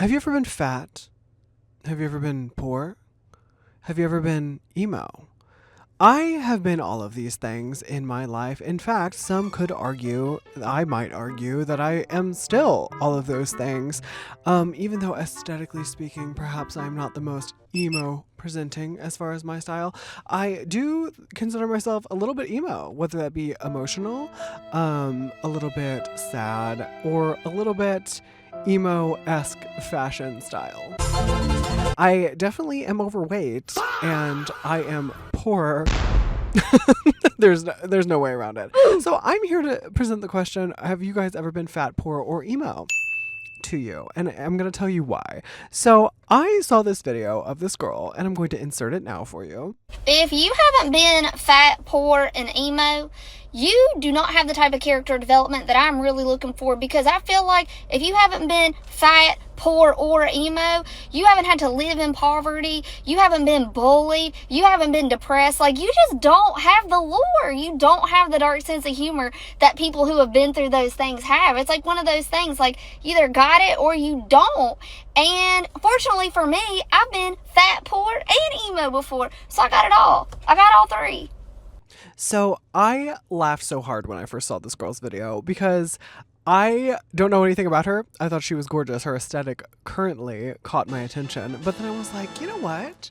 Have you ever been fat? Have you ever been poor? Have you ever been emo? I have been all of these things in my life. In fact, some could argue, I might argue, that I am still all of those things. Even though aesthetically speaking, perhaps I'm not the most emo presenting as far as my style, I do consider myself a little bit emo, whether that be emotional, a little bit sad, or a little bit emo-esque fashion style. I definitely am overweight and I am poor. There's no way around it. So I'm here to present the question, have you guys ever been fat, poor, or emo? To you, and I'm going to tell you why. So I saw this video of this girl and I'm going to insert it now for you. If you haven't been fat, poor, and emo, you do not have the type of character development that I'm really looking for, because I feel like if you haven't been fat, poor, or emo, you haven't had to live in poverty, you haven't been bullied, you haven't been depressed, like you just don't have the lore, you don't have the dark sense of humor that people who have been through those things have. It's like one of those things, like you either got it or you don't. And fortunately for me, I've been fat, poor, and emo before, so I got it all. I got all three. So I laughed so hard when I first saw this girl's video because I don't know anything about her. I thought she was gorgeous. Her aesthetic currently caught my attention. But then I was like, you know what?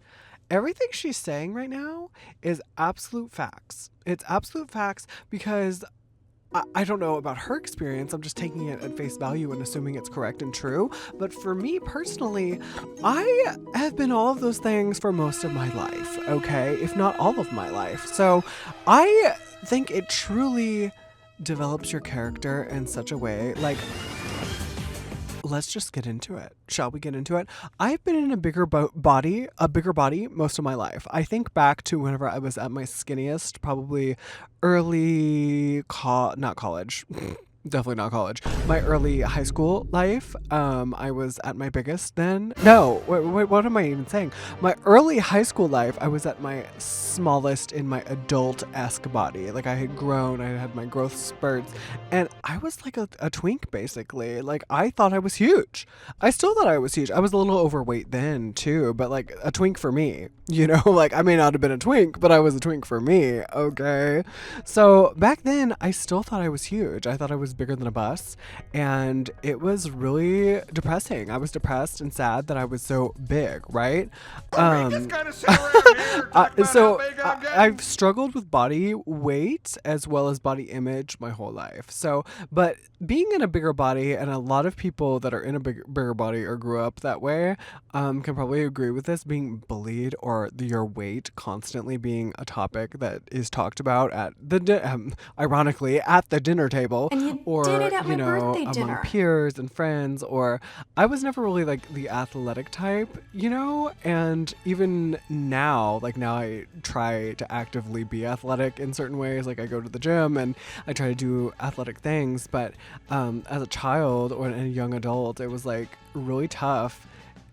Everything she's saying right now is absolute facts. It's absolute facts because I don't know about her experience. I'm just taking it at face value and assuming it's correct and true. But for me personally, I have been all of those things for most of my life, okay? If not all of my life. So I think it truly develops your character in such a way, like, let's just get into it. Shall we get into it? I've been in a bigger body most of my life. I think back to whenever I was at my skinniest, probably early, not college. Definitely not college. My early high school life, I was at my biggest then. No, wait, what am I even saying? My early high school life, I was at my smallest in my adult-esque body. Like I had grown, I had my growth spurts, and I was like a twink basically. Like I thought I was huge. I still thought I was huge. I was a little overweight then too, but like a twink for me. You know, like I may not have been a twink, but I was a twink for me, okay? So back then, I still thought I was huge. I thought I was bigger than a bus, and it was really depressing. I was depressed and sad that I was so big, right? I've struggled with body weight as well as body image my whole life. So, but being in a bigger body, and a lot of people that are in a bigger body or grew up that way, can probably agree with this, being bullied or your weight constantly being a topic that is talked about at the ironically at the dinner table, or you know, among peers and friends. Or I was never really like the athletic type, you know, and even now, like now I try to actively be athletic in certain ways. Like I go to the gym and I try to do athletic things, but as a child or a young adult, it was like really tough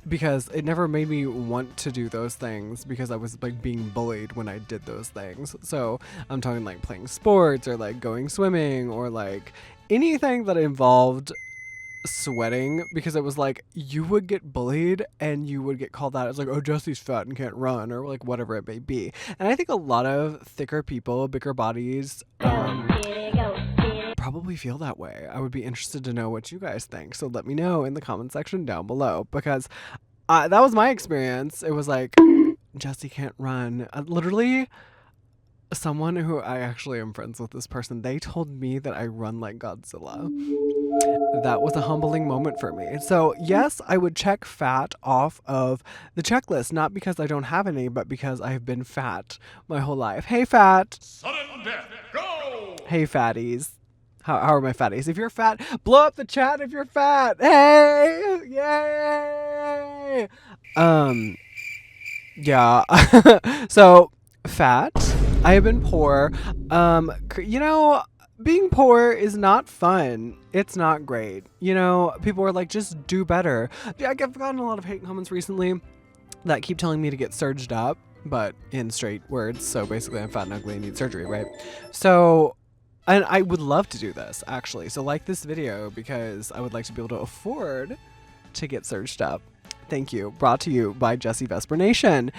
because it never made me want to do those things because I was like being bullied when I did those things. So I'm talking like playing sports or like going swimming or like anything that involved sweating, because it was like you would get bullied and you would get called out as like, oh, Jesse's fat and can't run, or like whatever it may be. And I think a lot of thicker people, bigger bodies, probably feel that way. I would be interested to know what you guys think. So let me know in the comment section down below, because that was my experience. It was like, Jesse can't run. Literally, someone who I actually am friends with, this person, they told me that I run like Godzilla. That was a humbling moment for me. So yes, I would check fat off of the checklist, not because I don't have any, but because I've been fat my whole life. Hey, fat. Sudden death, go! Hey, fatties. How are my fatties? If you're fat, blow up the chat if you're fat. Hey! Yay! Yeah. So, fat. I have been poor. You know, being poor is not fun. It's not great. You know, people are like, just do better. I've gotten a lot of hate comments recently that keep telling me to get surged up, but in straight words. So basically, I'm fat and ugly and need surgery, right? So, and I would love to do this, actually. So like this video because I would like to be able to afford to get surged up. Thank you. Brought to you by Jesse Vesper Nation.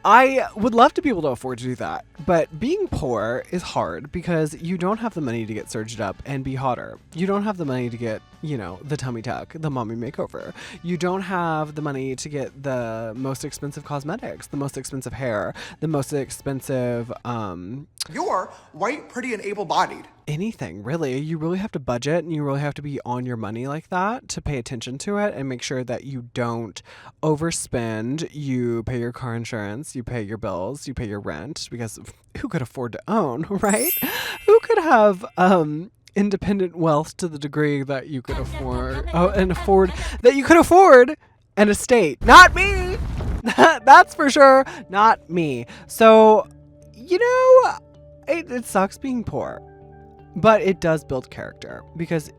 I would love to be able to afford to do that, but being poor is hard because you don't have the money to get surged up and be hotter. You don't have the money to get, the tummy tuck, the mommy makeover. You don't have the money to get the most expensive cosmetics, the most expensive hair, the most expensive, You're white, pretty, and able-bodied. anything, really. You really have to budget, and you really have to be on your money like that to pay attention to it and make sure that you don't overspend. You pay your car insurance, you pay your bills, you pay your rent, because who could afford to own, right? Who could have independent wealth to the degree that you could afford an estate? Not me. That's for sure. Not me. So, it sucks being poor. But it does build character, because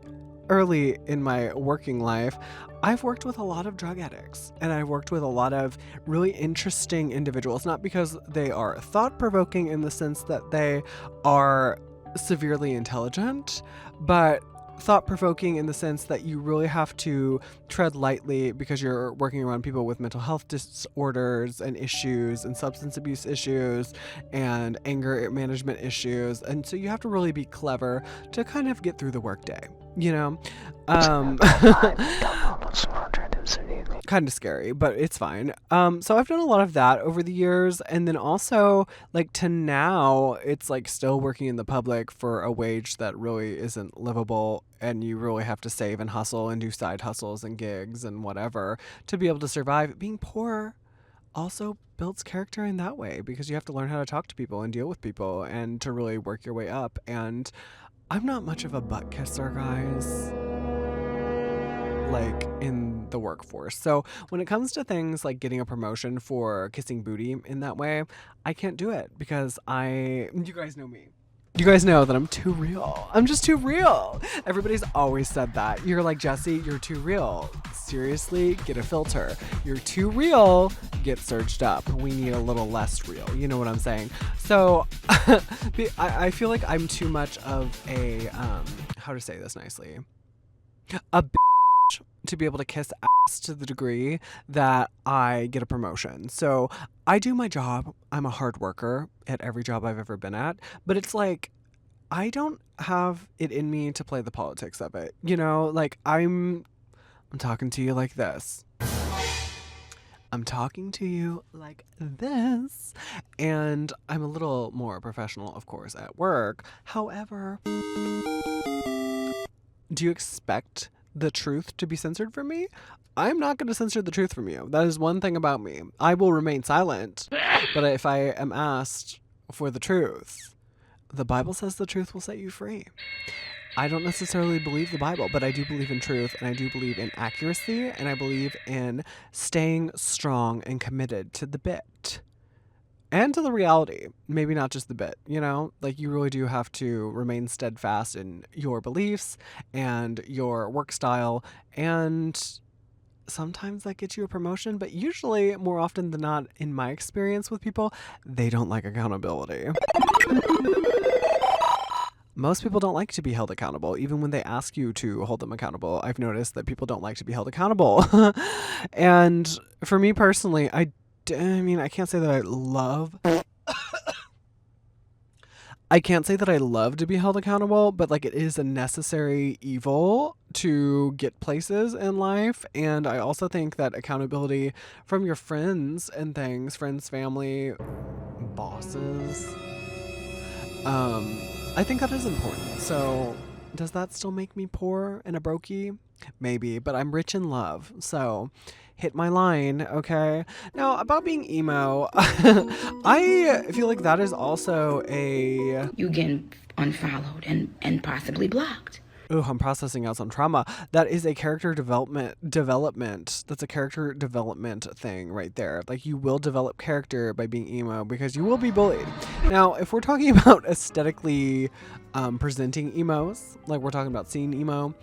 early in my working life, I've worked with a lot of drug addicts, and I've worked with a lot of really interesting individuals, not because they are thought-provoking in the sense that they are severely intelligent, but thought-provoking in the sense that you really have to tread lightly because you're working around people with mental health disorders and issues and substance abuse issues and anger management issues. And so you have to really be clever to kind of get through the workday, kind of scary, but it's fine. So I've done a lot of that over the years, and then also to now it's still working in the public for a wage that really isn't livable, and you really have to save and hustle and do side hustles and gigs and whatever to be able to survive. Being poor also builds character in that way, because you have to learn how to talk to people and deal with people and to really work your way up. And I'm not much of a butt kisser, guys, in the workforce. So when it comes to things like getting a promotion for kissing booty in that way, I can't do it because you guys know me. You guys know that I'm too real. I'm just too real. Everybody's always said that. You're like, Jesse, you're too real. Seriously, get a filter. You're too real, get surged up. We need a little less real. You know what I'm saying? So I feel like I'm too much of a, how to say this nicely? A bitch to be able to kiss ass to the degree that I get a promotion. So I do my job. I'm a hard worker at every job I've ever been at, but it's I don't have it in me to play the politics of it. I'm talking to you like this. I'm talking to you like this, and I'm a little more professional, of course, at work. However, do you expect the truth to be censored from me? I'm not going to censor the truth from you. That is one thing about me. I will remain silent, but if I am asked for the truth, the Bible says the truth will set you free. I don't necessarily believe the Bible, but I do believe in truth, and I do believe in accuracy, and I believe in staying strong and committed to the bit and to the reality. Maybe not just the bit, you really do have to remain steadfast in your beliefs and your work style, and sometimes that gets you a promotion, but usually, more often than not, in my experience with people, they don't like accountability. Most people don't like to be held accountable, even when they ask you to hold them accountable. I've noticed that people don't like to be held accountable. And for me personally, I can't say that I love to be held accountable, but it is a necessary evil to get places in life. And I also think that accountability from your friends and things, friends, family, bosses, I think that is important. So does that still make me poor and a brokey? Maybe, but I'm rich in love. So hit my line, okay? Now, about being emo, I feel like that is also a... You getting unfollowed and possibly blocked. Ooh, I'm processing out some trauma. That is a character development. That's a character development thing right there. You will develop character by being emo because you will be bullied. Now, if we're talking about aesthetically presenting emos, we're talking about scene emo,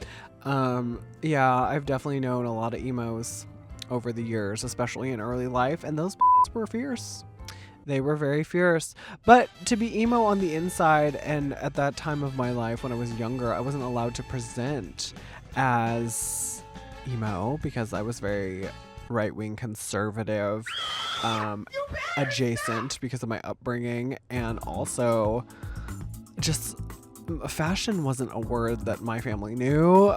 yeah, I've definitely known a lot of emos over the years, especially in early life, and those were fierce. They were very fierce. But to be emo on the inside, and at that time of my life when I was younger, I wasn't allowed to present as emo because I was very right-wing conservative adjacent because of my upbringing, and also just fashion wasn't a word that my family knew.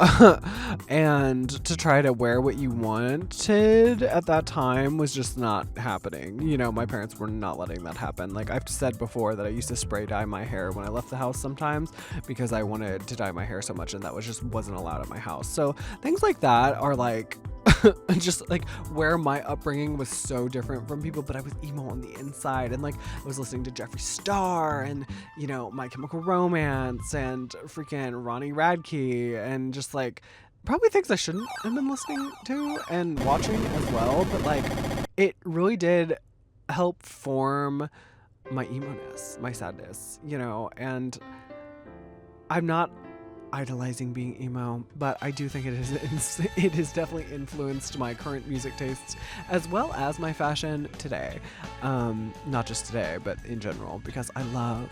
And to try to wear what you wanted at that time was just not happening. You know, my parents were not letting that happen. Like I've said before that I used to spray dye my hair when I left the house sometimes because I wanted to dye my hair so much, and that was just wasn't allowed at my house. So things like that are like just like where my upbringing was so different from people, but I was emo on the inside, and like I was listening to Jeffree Star and, you know, My Chemical Romance and freaking Ronnie Radke, and just like probably things I shouldn't have been listening to and watching as well, but like it really did help form my emo-ness, my sadness, you know. And I'm not idolizing being emo, but I do think it has definitely influenced my current music tastes as well as my fashion today. Not just today, but in general, because I love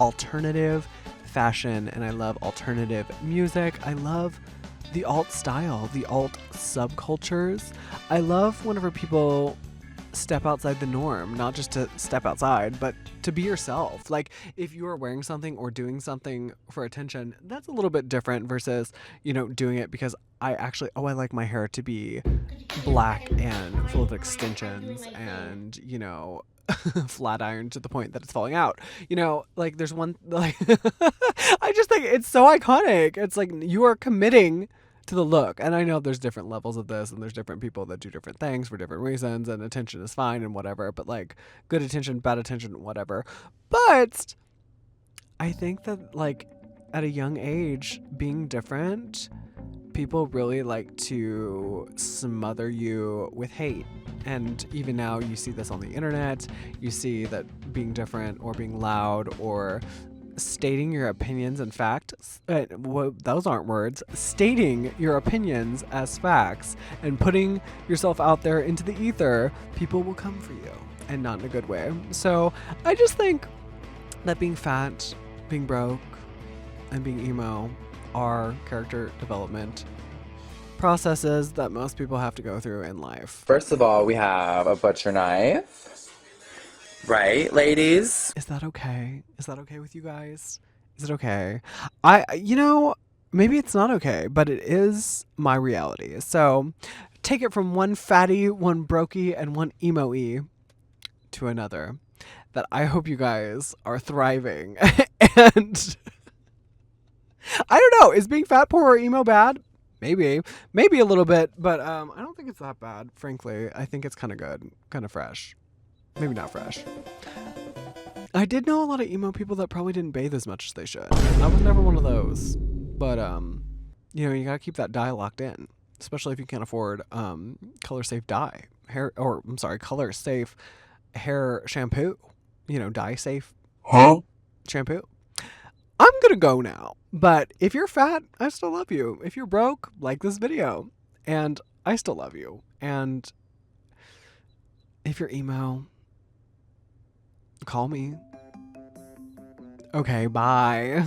alternative fashion, and I love alternative music. I love the alt style, the alt subcultures. I love whenever people step outside the norm, not just to step outside, but to be yourself. Like if you are wearing something or doing something for attention, that's a little bit different versus, you know, doing it because I like my hair to be black and full of extensions and, you know, flat ironed to the point that it's falling out. You know, like there's one, like, I just think it's so iconic. It's like you are committing to the look. And I know there's different levels of this, and there's different people that do different things for different reasons, and attention is fine and whatever, but like good attention, bad attention, whatever. But I think that like at a young age, being different, people really like to smother you with hate. And even now you see this on the internet. You see that being different or being loud or stating your opinions and facts, those aren't words, stating your opinions as facts and putting yourself out there into the ether, people will come for you, and not in a good way. So I just think that being fat, being broke, and being emo are character development processes that most people have to go through in life. First of all, we have a butcher knife. Right, ladies? Is that okay? Is that okay with you guys? Is it okay? Maybe it's not okay, but it is my reality. So take it from one fattie, one brokey, and one emo-y to another. That I hope you guys are thriving. And I don't know, is being fat, poor, or emo bad? Maybe a little bit, but I don't think it's that bad, frankly. I think it's kind of good, kind of fresh. Maybe not fresh. I did know a lot of emo people that probably didn't bathe as much as they should. I was never one of those. But, you gotta keep that dye locked in. Especially if you can't afford color-safe dye. Color-safe hair shampoo. Dye-safe shampoo. I'm gonna go now. But if you're fat, I still love you. If you're broke, like this video. And I still love you. And if you're emo, call me. Okay, bye.